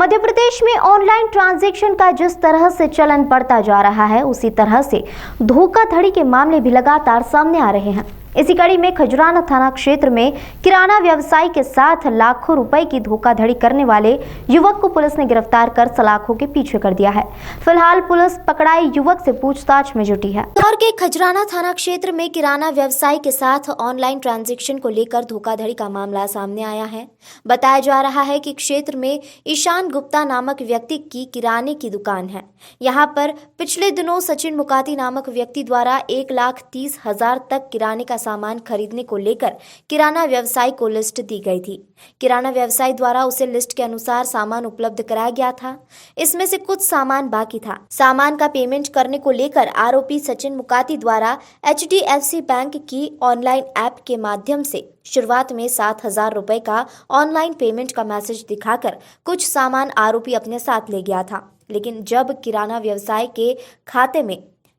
मध्य प्रदेश में online transaction का जिस तरह से चलन बढ़ता जा रहा है, उसी तरह से धोखाधड़ी के मामले भी लगातार सामने आ रहे हैं। इसी कड़ी में खजुराना थाना क्षेत्र में किराना व्यवसायी के साथ लाखों रुपए की धोखाधड़ी करने वाले युवक को पुलिस ने गिरफ्तार कर सलाखों के पीछे कर दिया है। फिलहाल पुलिस पकड़ाए युवक से पूछताछ में जुटी है। इंदौर के खजुराना थाना क्षेत्र में किराना व्यवसायी के साथ ऑनलाइन ट्रांजैक्शन को लेकर धोखाधड़ी का मामला सामने आया है। बताया जा रहा है कि क्षेत्र में ईशान गुप्ता नामक व्यक्ति की किराने की दुकान है। यहाँ पर पिछले दिनों सचिन मुकाती नामक व्यक्ति द्वारा 1,30,000 तक किराने का सामान खरीदने को लेकर किराना व्यवसायी को लिस्ट दी गई थी। किराना व्यवसायी द्वारा उसे लिस्ट के अनुसार सामान उपलब्ध कराया गया था। इसमें से कुछ सामान बाकी था। सामान का पेमेंट करने को लेकर आरोपी सचिन मुकाती द्वारा HDFC बैंक की ऑनलाइन ऐप के माध्यम से शुरुआत में 7,000 रुपए का ऑनलाइन पेमेंट का मैसेज दिखाकर कुछ सामान आरोपी अपने साथ ले गया था। लेकिन जब किराना व्यवसाय के खाते में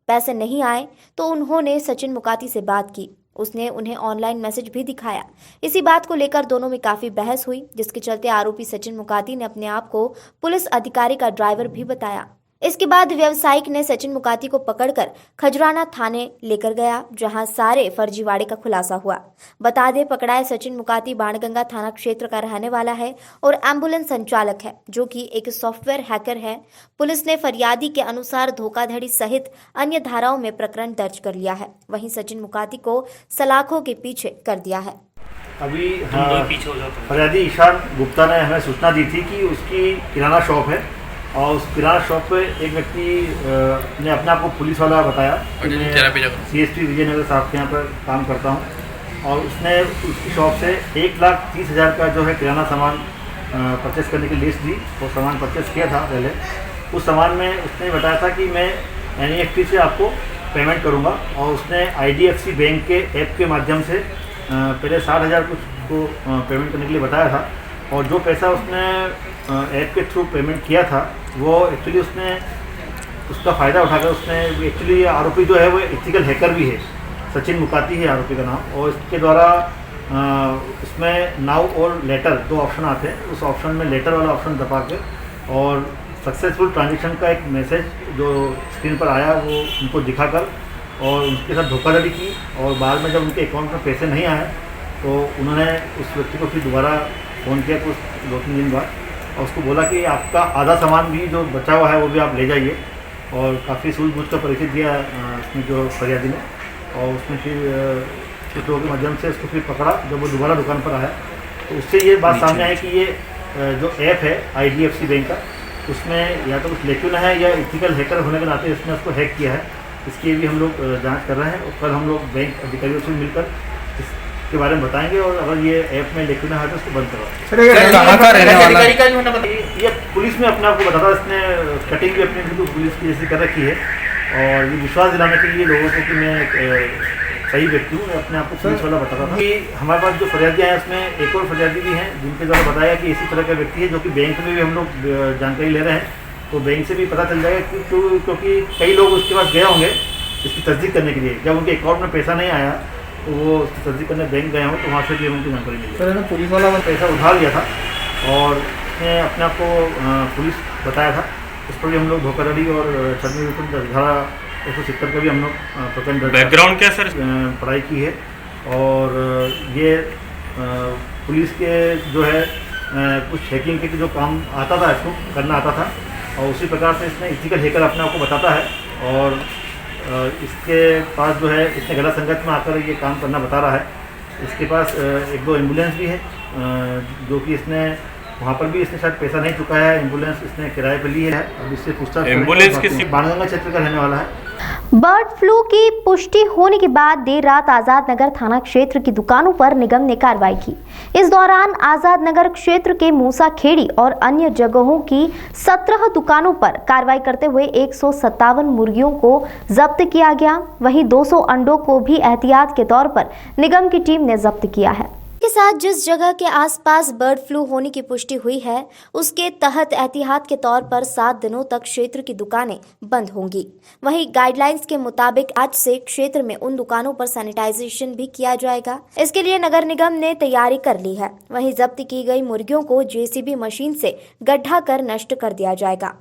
पैसे नहीं आए तो उन्होंने सचिन मुकाती से बात की। उसने उन्हें ऑनलाइन मैसेज भी दिखाया। इसी बात को लेकर दोनों में काफी बहस हुई, जिसके चलते आरोपी सचिन मुकाती ने अपने आप को पुलिस अधिकारी का ड्राइवर भी बताया। इसके बाद व्यवसायिक ने सचिन मुकाती को पकड़कर खजुराना थाने लेकर गया, जहां सारे फर्जीवाड़े का खुलासा हुआ। बता दें, पकड़ाए सचिन मुकाती बाणगंगा थाना क्षेत्र का रहने वाला है और एम्बुलेंस संचालक है, जो कि एक सॉफ्टवेयर हैकर है। पुलिस ने फरियादी के अनुसार धोखाधड़ी सहित अन्य धाराओं में प्रकरण दर्ज कर लिया है। वहीं सचिन मुकाती को सलाखों के पीछे कर दिया है। अभी फरियादी ईशान गुप्ता ने हमें सूचना दी थी कि उसकी किराना शॉप है और उस किराना शॉप पे एक व्यक्ति ने अपने आप को पुलिस वाला बताया कि मैं CSP विजयनगर साहब के यहाँ पर काम करता हूँ, और उसने उसकी शॉप से 1,30,000 का जो है किराना सामान परचेस करने की लिस्ट दी। वो सामान परचेस किया था पहले। उस सामान में उसने बताया था कि मैं NEFT से आपको पेमेंट करूँगा, और उसने IDFC बैंक के ऐप के माध्यम से पहले 60,000 कुछ को पेमेंट करने के लिए बताया था। और जो पैसा उसने ऐप के थ्रू पेमेंट किया था, वो एक्चुअली उसने उसका फ़ायदा उठाकर उसने एक्चुअली आरोपी जो है वो एथिकल हैकर भी है, सचिन मुकाती है आरोपी का नाम। और इसके द्वारा उसमें नाउ और लेटर दो ऑप्शन आते हैं। उस ऑप्शन में लेटर वाला ऑप्शन दबा के और सक्सेसफुल ट्रांजेक्शन का एक मैसेज जो स्क्रीन पर आया वो उनको दिखाकर और उनके साथ धोखाधड़ी की। और बाद में जब उनके अकाउंट में पैसे नहीं आए तो उन्होंने उस व्यक्ति को फिर दोबारा फ़ोन किया कुछ 2-3 दिन बाद, और उसको बोला कि आपका आधा सामान भी जो बचा हुआ है वो भी आप ले जाइए। और काफ़ी सूझबूझ का परिचय दिया उसमें जो फरियादी ने, और उसने फिर कुछ लोगों के माध्यम से उसको फिर पकड़ा। जब वो दोबारा दुकान पर आया तो उससे ये बात सामने आई कि ये जो ऐप है IDFC बैंक का, उसमें या तो कुछ लेकिन है या एथिकल हैकर होने के नाते इसने उसको हैक किया है। इसकी भी हम लोग जाँच कर रहे हैं, और कल हम लोग बैंक अधिकारियों से मिलकर के बारे में बताएंगे। और अगर ये ऐप में लेकिन है तो उसको बंद करवाएंगे। ये पुलिस में अपने आप को बताता, इसने कटिंग भी अपने बिल्कुल पुलिस की जैसी कर रखी है, और ये विश्वास दिलाने के लिए लोगों को कि मैं सही व्यक्ति हूँ, अपने आप को पुलिस वाला बताता था। कि हमारे पास जो फरियादियाँ हैं उसमें एक और फरियादी भी हैं जिनके द्वारा बताया कि इसी तरह का व्यक्ति है, जो कि बैंक में भी हम लोग जानकारी ले रहे हैं। तो बैंक से भी पता चल जाएगा क्योंकि कई लोग उसके पास गए होंगे इसकी तस्दीक करने के लिए। जब उनके अकाउंट में पैसा नहीं आया तो वो उसकी तस्दीक करने बैंक गए हों, तो वहाँ से भी उनकी जानकारी मिली। सर ना पुलिस वाला पैसा उधार लिया था और उसने अपने आप को पुलिस बताया था। उस पर भी हम लोग धोखाधड़ी और छलनी विरुद्ध धारा 170 का भी हम लोग प्रकरण बैकग्राउंड क्या सर पढ़ाई की है। और ये पुलिस के जो है कुछ हैकिंग के जो काम आता था इसको करना आता था, और उसी प्रकार से इसने एथिकल हैकर अपने आप को बताता है। और इसके पास जो है इसने गलत संगत में आकर ये काम करना बता रहा है। इसके पास 1-2 एम्बुलेंस भी है, जो कि इसने वहाँ पर भी इसने शायद पैसा नहीं चुकाया है। एम्बुलेंस इसने किराए पर ली है। अब इससे पूछताछ एम्बुलेंस किसी बाणगंगा क्षेत्र का रहने वाला है। बर्ड फ्लू की पुष्टि होने के बाद देर रात आजाद नगर थाना क्षेत्र की दुकानों पर निगम ने कार्रवाई की। इस दौरान आजाद नगर क्षेत्र के मूसा खेड़ी और अन्य जगहों की 17 दुकानों पर कार्रवाई करते हुए 157 मुर्गियों को जब्त किया गया। वहीं 200 अंडों को भी एहतियात के तौर पर निगम की टीम ने जब्त किया है। के साथ जिस जगह के आसपास बर्ड फ्लू होने की पुष्टि हुई है उसके तहत एहतियात के तौर पर 7 दिनों तक क्षेत्र की दुकानें बंद होंगी। वहीं गाइडलाइंस के मुताबिक आज से क्षेत्र में उन दुकानों पर सैनिटाइजेशन भी किया जाएगा। इसके लिए नगर निगम ने तैयारी कर ली है। वहीं जब्त की गई मुर्गियों को जेसीबी मशीन से गड्ढा कर नष्ट कर दिया जाएगा।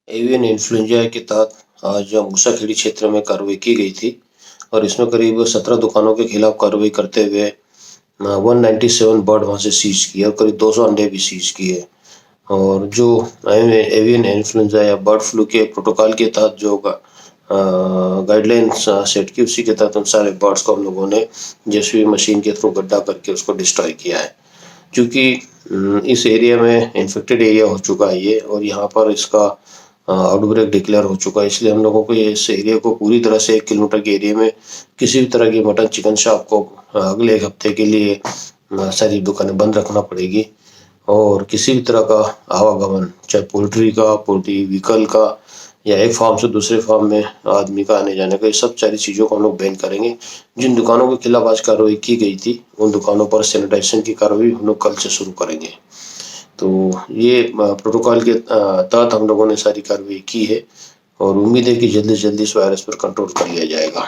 एवियन इन्फ्लुएंजा के तहत आज मूसाखेड़ी क्षेत्र में कार्रवाई की गई थी और इसमें करीब 17 दुकानों के खिलाफ कार्रवाई करते हुए 197 बर्ड वहाँ से सीज किए और करीब 200 अंडे भी सीज किए। और जो एवियन इन्फ्लुएंजा या बर्ड फ्लू के प्रोटोकॉल के तहत जो गाइडलाइंस सेट की उसी के तहत उन सारे बर्ड्स को हम लोगों ने जेसीबी मशीन के थ्रू गड्ढा करके उसको डिस्ट्रॉय किया है। क्योंकि इस एरिया में इन्फेक्टेड एरिया हो चुका है ये और यहाँ पर इसका आउटब्रेक डिक्लेयर हो चुका है, इसलिए हम लोगों को इस एरिया को पूरी तरह से 1 किलोमीटर के एरिया में किसी भी तरह की मटन चिकन शॉप को अगले 1 हफ्ते के लिए सारी दुकानें बंद रखना पड़ेगी और किसी भी तरह का आवागमन चाहे पोल्ट्री का, पोल्ट्री व्हीकल का या एक फार्म से दूसरे फार्म में आदमी का आने जाने का, ये सब सारी चीज़ों को हम लोग बैन करेंगे। जिन दुकानों के खिलाफ आज कार्रवाई की गई थी उन दुकानों पर सैनिटाइजेशन की कार्रवाई हम लोग कल से शुरू करेंगे। तो ये प्रोटोकॉल के तहत हम लोगों ने सारी कार्रवाई की है और उम्मीद है कि जल्दी से जल्दी इस वायरस पर कंट्रोल कर लिया जाएगा।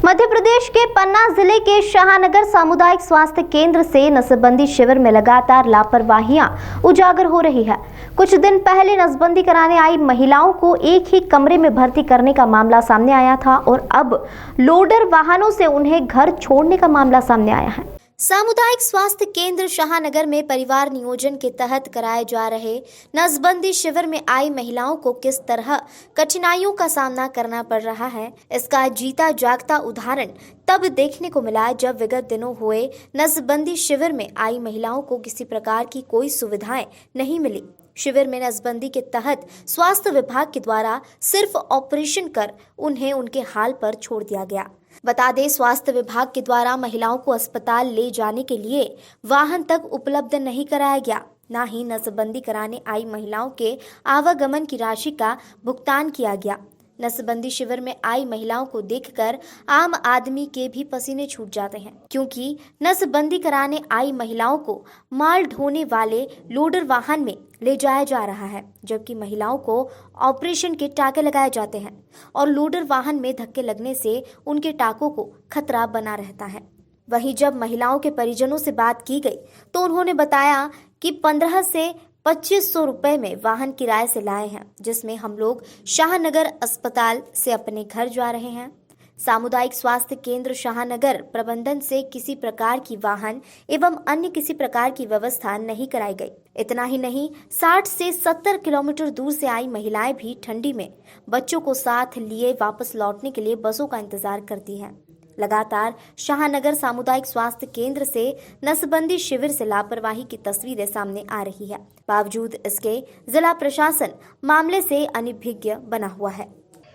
मध्य प्रदेश के पन्ना जिले के शाहनगर सामुदायिक स्वास्थ्य केंद्र से नसबंदी शिविर में लगातार लापरवाहियां उजागर हो रही है। कुछ दिन पहले नसबंदी कराने आई महिलाओं को एक ही कमरे में भर्ती करने का मामला सामने आया था और अब लोडर वाहनों से उन्हें घर छोड़ने का मामला सामने आया है। सामुदायिक स्वास्थ्य केंद्र शाहनगर में परिवार नियोजन के तहत कराए जा रहे नसबंदी शिविर में आई महिलाओं को किस तरह कठिनाइयों का सामना करना पड़ रहा है, इसका जीता जागता उदाहरण तब देखने को मिला जब विगत दिनों हुए नसबंदी शिविर में आई महिलाओं को किसी प्रकार की कोई सुविधाएं नहीं मिली। शिविर में नसबंदी के तहत स्वास्थ्य विभाग के द्वारा सिर्फ ऑपरेशन कर उन्हें उनके हाल पर छोड़ दिया गया। बता दें, स्वास्थ्य विभाग के द्वारा महिलाओं को अस्पताल ले जाने के लिए वाहन तक उपलब्ध नहीं कराया गया, न ही नसबंदी कराने आई महिलाओं के आवागमन की राशि का भुगतान किया गया। नसबंदी शिविर में आई महिलाओं को देखकर आम आदमी के भी पसीने छूट जाते हैं, क्योंकि नसबंदी कराने आई महिलाओं को माल ढोने वाले लोडर वाहन में ले जाया जा रहा है, जबकि महिलाओं को ऑपरेशन के टाके लगाए जाते हैं और लोडर वाहन में धक्के लगने से उनके टाकों को खतरा बना रहता है। वहीं जब महिलाओं के परिजनों से बात की गई तो उन्होंने बताया कि 15 से 2500 रुपए में वाहन किराए से लाए हैं, जिसमें हम लोग शाहनगर अस्पताल से अपने घर जा रहे हैं। सामुदायिक स्वास्थ्य केंद्र शाहनगर प्रबंधन से किसी प्रकार की वाहन एवं अन्य किसी प्रकार की व्यवस्था नहीं कराई गई। इतना ही नहीं, 60 से 70 किलोमीटर दूर से आई महिलाएं भी ठंडी में बच्चों को साथ लिए वापस लौटने के लिए बसों का इंतजार करती हैं। लगातार शाहनगर सामुदायिक स्वास्थ्य केंद्र से नसबंदी शिविर से लापरवाही की तस्वीरें सामने आ रही है। बावजूद इसके जिला प्रशासन मामले से अनभिज्ञ बना हुआ है।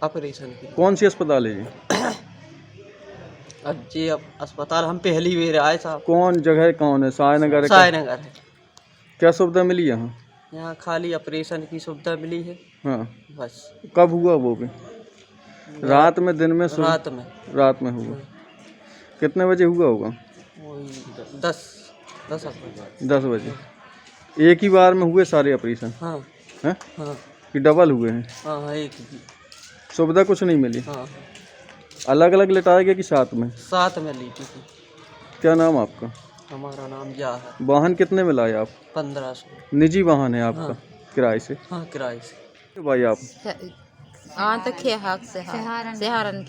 ऑपरेशन की कौन सी अस्पताल है ये? अब जी अब अस्पताल हम पहली बार आए साहब। कौन जगह कौन है? शाहनगर है? शाहनगर है। क्या सुविधा मिली यहाँ? यहाँ खाली ऑपरेशन की सुविधा मिली है। हाँ, बस। कब हुआ वो भी? रात में, दिन में? रात में हुआ। कितने बजे हुआ होगा? वही 10 बजे। एक ही बार में हुए सारे ऑपरेशन? हाँ। हैं? हाँ। कि डबल हुए हैं? हाँ, एक ही। सुविधा कुछ नहीं मिली? हाँ। अलग अलग लेटाए गए कि साथ में? साथ में ली थी। क्या नाम आपका? हमारा नाम जा है। वाहन कितने में लाए आप? 1500। निजी वाहन है आपका? हाँ। किराए से? हाँ, किराए से। भाई आप?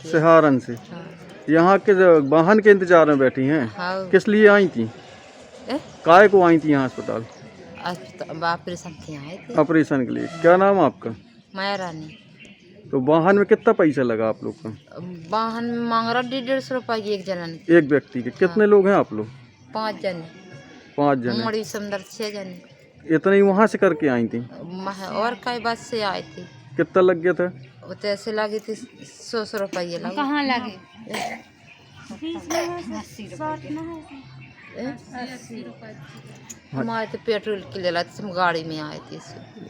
सहारन से। यहाँ के वाहन के इंतजार में बैठी हैं? हाँ। किस लिए आई थी? काय को आई थी यहाँ अस्पताल? ऑपरेशन के आए थे। ऑपरेशन के लिए। क्या नाम आपका? माया रानी। तो वाहन में कितना पैसा लगा आप लोग का? वाहन में मांग रहा 150 रुपये एक जनन। एक व्यक्ति के? कितने लोग हैं आप लोग? 5 जने। 5 जने। मोड़ी सुंदर 6 जने। इतनी वहाँ से करके आई थी? और कई बस से आए थे। कितना लग गया था? तो ऐसे लगी थी 100 रुपये लगे। कहाँ लगे? हमारे तो पेट्रोल के लिए हम गाड़ी में आए थे।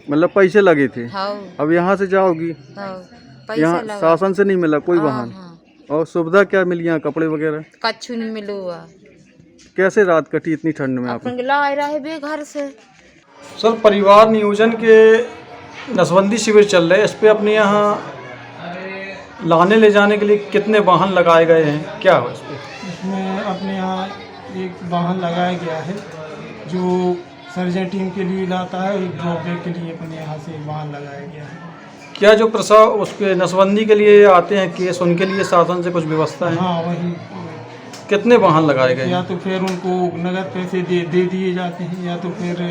मतलब पैसे लगे थे? हाँ। अब यहाँ से जाओगी? हाँ। यहाँ शासन से नहीं मिला कोई वाहन? हाँ। और सुविधा क्या मिली यहाँ? कपड़े वगैरह? कच्छु नहीं मिलो। कैसे रात कटी इतनी ठंड में आप? अपन ला रहे बे घर से। सर परिवार नियोजन के नसबंदी शिविर चल रहे हैं, इस पे अपने यहाँ लाने ले जाने के लिए कितने वाहन लगाए गए हैं, क्या हो इस पे? इसमें अपने यहाँ एक वाहन लगाया गया है जो सर्जन टीम के लिए लाता है और एक ड्रॉपबैक के लिए अपने यहाँ से वाहन लगाया गया है। क्या जो उसके नसबंदी के लिए आते हैं केस, उनके लिए शासन से कुछ व्यवस्था है? हाँ, वही। कितने वाहन लगाए गए? या तो फिर उनको नगद पैसे दे दिए जाते हैं या तो फिर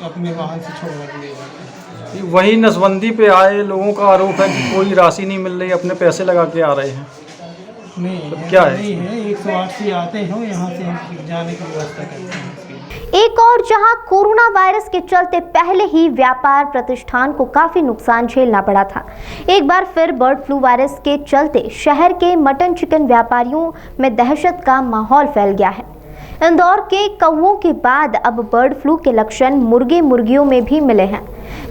अपने वाहन से छोड़वा दिए जाते हैं। वही नसबंदी पे आए लोगों का आरोप है कि कोई राशि नहीं मिल रही, अपने पैसे लगा के आ रहे हैं। नहीं, तो क्या है? नहीं है, 108 से आते हैं, यहाँ से हम जाने की व्यवस्था करते हैं। एक और जहां कोरोना वायरस के चलते पहले ही व्यापार प्रतिष्ठान को काफी नुकसान झेलना पड़ा था, एक बार फिर बर्ड फ्लू वायरस के चलते शहर के मटन चिकन व्यापारियों में दहशत का माहौल फैल गया है। इंदौर के कौवों के बाद अब बर्ड फ्लू के लक्षण मुर्गे मुर्गियों में भी मिले हैं।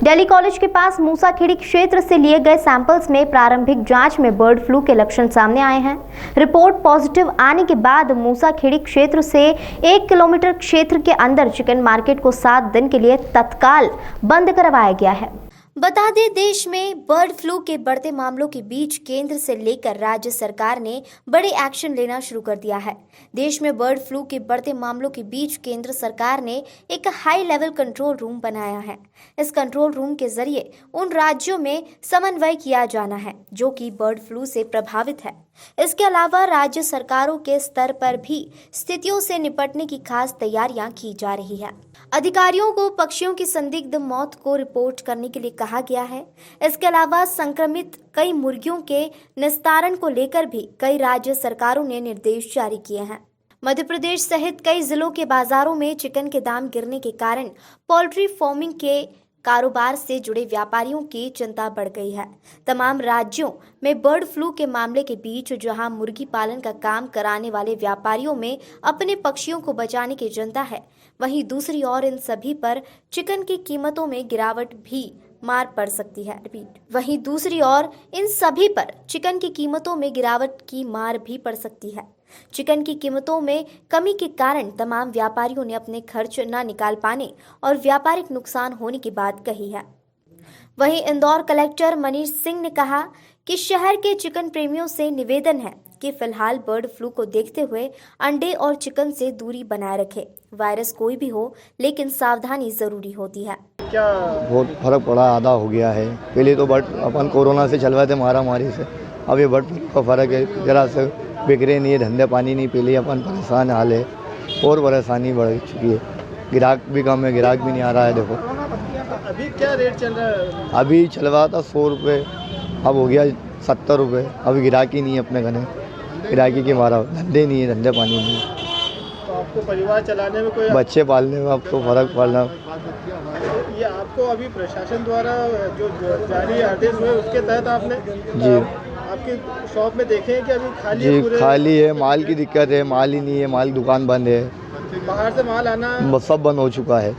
दिल्ली कॉलेज के पास मूसाखेड़ी क्षेत्र से लिए गए सैंपल्स में प्रारंभिक जांच में बर्ड फ्लू के लक्षण सामने आए हैं। रिपोर्ट पॉजिटिव आने के बाद मूसाखेड़ी क्षेत्र से 1 किलोमीटर क्षेत्र के अंदर चिकन मार्केट को 7 दिन के लिए तत्काल बंद करवाया गया है। बता दें, देश में बर्ड फ्लू के बढ़ते मामलों के बीच केंद्र से लेकर राज्य सरकार ने बड़े एक्शन लेना शुरू कर दिया है। देश में बर्ड फ्लू के बढ़ते मामलों के बीच केंद्र सरकार ने एक हाई लेवल कंट्रोल रूम बनाया है। इस कंट्रोल रूम के जरिए उन राज्यों में समन्वय किया जाना है जो कि बर्ड फ्लू से प्रभावित है। इसके अलावा राज्य सरकारों के स्तर पर भी स्थितियों से निपटने की खास तैयारियां की जा रही है। अधिकारियों को पक्षियों की संदिग्ध मौत को रिपोर्ट करने के लिए कहा गया है। इसके अलावा संक्रमित कई मुर्गियों के निस्तारण को लेकर भी कई राज्य सरकारों ने निर्देश जारी किए हैं। मध्य प्रदेश सहित कई जिलों के बाजारों में चिकन के दाम गिरने के कारण पोल्ट्री फार्मिंग के कारोबार से जुड़े व्यापारियों की चिंता बढ़ गई है। तमाम राज्यों में बर्ड फ्लू के मामले के बीच जहां मुर्गी पालन का काम कराने वाले व्यापारियों में अपने पक्षियों को बचाने की चिंता है, वहीं दूसरी ओर इन सभी पर चिकन की कीमतों में गिरावट भी मार पड़ सकती है। वहीं दूसरी ओर इन सभी पर चिकन की कीमतों में गिरावट की मार भी पड़ सकती है। चिकन की कीमतों में कमी के कारण तमाम व्यापारियों ने अपने खर्च न निकाल पाने और व्यापारिक नुकसान होने की बात कही है। वहीं इंदौर कलेक्टर मनीष सिंह ने कहा कि शहर के चिकन प्रेमियों से निवेदन है कि फिलहाल बर्ड फ्लू को देखते हुए अंडे और चिकन से दूरी बनाए रखें। वायरस कोई भी हो, लेकिन सावधानी जरूरी होती है। क्या बहुत फर्क पड़ा, आधा हो गया है। पहले तो अपन कोरोना से चलवाए थे मारा मारी से, अब ये बर्ड फ्लू का फर्क है। जरा से बिक्रे नहीं है, धंधे पानी नहीं, पहले अपन परेशान हाल है और परेशानी बढ़ चुकी है। ग्राहक भी कम है, ग्राहक भी नहीं आ रहा है। देखो अभी क्या रेट चल रहा है? अभी चलवा था 100 रुपये, अब हो गया 70 रुपये। अभी गिराकी नहीं है अपने घर, गिराकी के मारा धंधे नहीं है, धंधे पानी नहीं है। तो आपको परिवार चलाने में कोई बच्चे पालने में अब तो फर्क पड़ना। ये आपको अभी प्रशासन द्वारा जो जारी आदेश हुए उसके तहत आपने जी आपकी शॉप में देखे हैं कि अभी खाली जी है पूरे? खाली है, माल की दिक्कत है, माल ही नहीं है, माल दुकान बंद है, बाहर से माल आना सब बंद हो चुका है।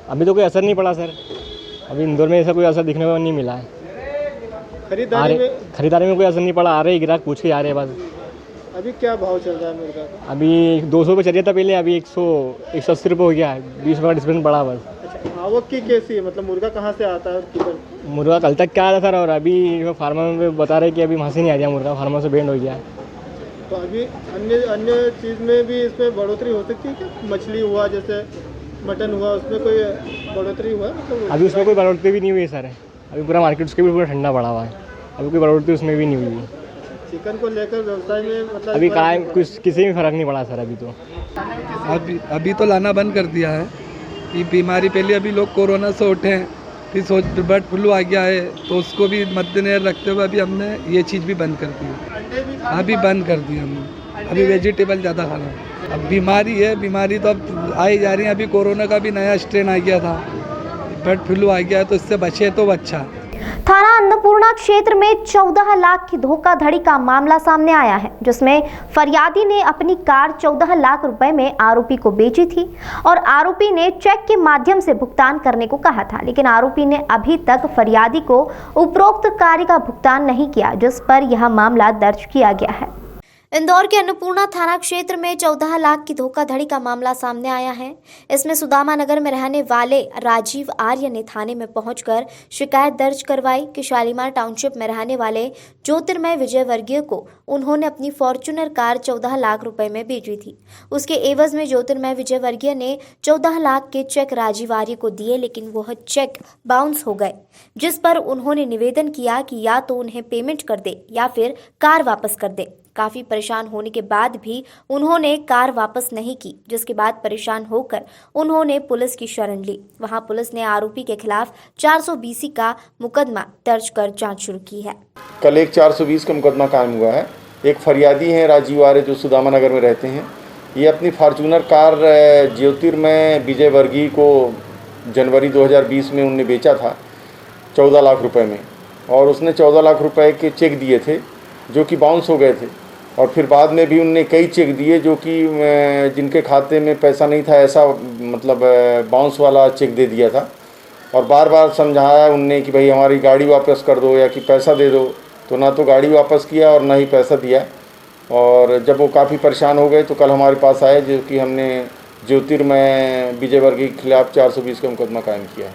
अभी तो कोई असर नहीं पड़ा सर, अभी इंदौर में ऐसा कोई असर दिखने को नहीं मिला है। खरीदारी में कोई असर नहीं पड़ा, आ रहे ग्राहक पूछ के आ रहे हैं बस। अभी क्या भाव चल रहा है मुर्गा का? अभी 200 रुपये चलिए था पहले, अभी 180 रुपये हो गया है, 20 रुपये का डिफरेंस बढ़ा बस। अच्छा, आवक की कैसी है? मतलब मुर्गा कहाँ से आता है और किधर? मुर्गा कल तक क्या आया था सर, और अभी फार्मर में बता रहे कि अभी वहाँ से नहीं आ गया मुर्गा, फार्मर से बैंड हो गया। तो अभी अन्य चीज़ में भी इसमें बढ़ोतरी हो सकती है क्या? मछली हुआ, जैसे मटन हुआ, उसमें कोई बढ़ोतरी हुआ? मतलब अभी उसमें कोई बढ़ोतरी भी नहीं हुई सर, अभी पूरा मार्केट उसके भी पूरा ठंडा पड़ा हुआ है, अभी कोई बढ़ोतरी उसमें भी नहीं हुई। चिकन को लेकर व्यवसाय में मतलब अभी कुछ किसी में फ़र्क नहीं पड़ा सर अभी तो। अभी तो लाना बंद कर दिया है। ये बीमारी पहले अभी लोग कोरोना से उठे हैं, फिर बर्ड फ्लू आ गया है, तो उसको भी मद्देनजर रखते हुए अभी हमने ये चीज़ भी बंद कर दी है। अभी बंद कर दी हमने, अभी वेजिटेबल ज़्यादा खाना है। अब बीमारी है, बीमारी तो अब आई जा रही है। अभी कोरोना का भी नया स्ट्रेन आ गया था, बर्ड फ्लू आ गया है, तो इससे बचे तो अच्छा। थाना अन्नपूर्णा क्षेत्र में 14 लाख की धोखाधड़ी का मामला सामने आया है, जिसमें फरियादी ने अपनी कार 14 लाख रुपए में आरोपी को बेची थी और आरोपी ने चेक के माध्यम से भुगतान करने को कहा था, लेकिन आरोपी ने अभी तक फरियादी को उपरोक्त कार्य का भुगतान नहीं किया, जिस पर यह मामला दर्ज किया गया है। इंदौर के अन्नपूर्णा थाना क्षेत्र में 14 लाख की धोखाधड़ी का मामला सामने आया है। इसमें सुदामा नगर में रहने वाले राजीव आर्य ने थाने में पहुंचकर शिकायत दर्ज करवाई कि शालीमार टाउनशिप में रहने वाले ज्योतिर्मय विजयवर्गीय को उन्होंने अपनी फॉर्च्यूनर कार 14 लाख रुपए में बेची थी। उसके एवज में ज्योतिर्मय विजयवर्गीय ने 14 लाख के चेक राजीव आर्य को दिए, लेकिन वह चेक बाउंस हो गए, जिस पर उन्होंने निवेदन किया कि या तो उन्हें पेमेंट कर दे या फिर कार वापस कर दे। काफी परेशान होने के बाद भी उन्होंने कार वापस नहीं की, जिसके बाद परेशान होकर उन्होंने पुलिस की शरण ली। वहां पुलिस ने आरोपी के खिलाफ 420 का मुकदमा दर्ज कर जांच शुरू की है। कल एक 420 का मुकदमा कायम हुआ है। एक फरियादी हैं राजीव आर्य, जो सुदामा नगर में रहते हैं। ये अपनी फॉर्च्यूनर कार ज्योतिर्मय विजयवर्गीय को जनवरी 2020 में उनने बेचा था 14 लाख रुपए में, और उसने 14 लाख रुपए के चेक दिए थे जो कि बाउंस हो गए थे। और फिर बाद में भी उनने कई चेक दिए जो कि जिनके खाते में पैसा नहीं था, ऐसा मतलब बाउंस वाला चेक दे दिया था। और बार बार समझाया उनने कि भाई हमारी गाड़ी वापस कर दो या कि पैसा दे दो, तो ना तो गाड़ी वापस किया और ना ही पैसा दिया। और जब वो काफ़ी परेशान हो गए तो कल हमारे पास आए, जो कि हमने ज्योतिर्मय विजयवर्गीय के खिलाफ 420 का मुकदमा कायम किया है।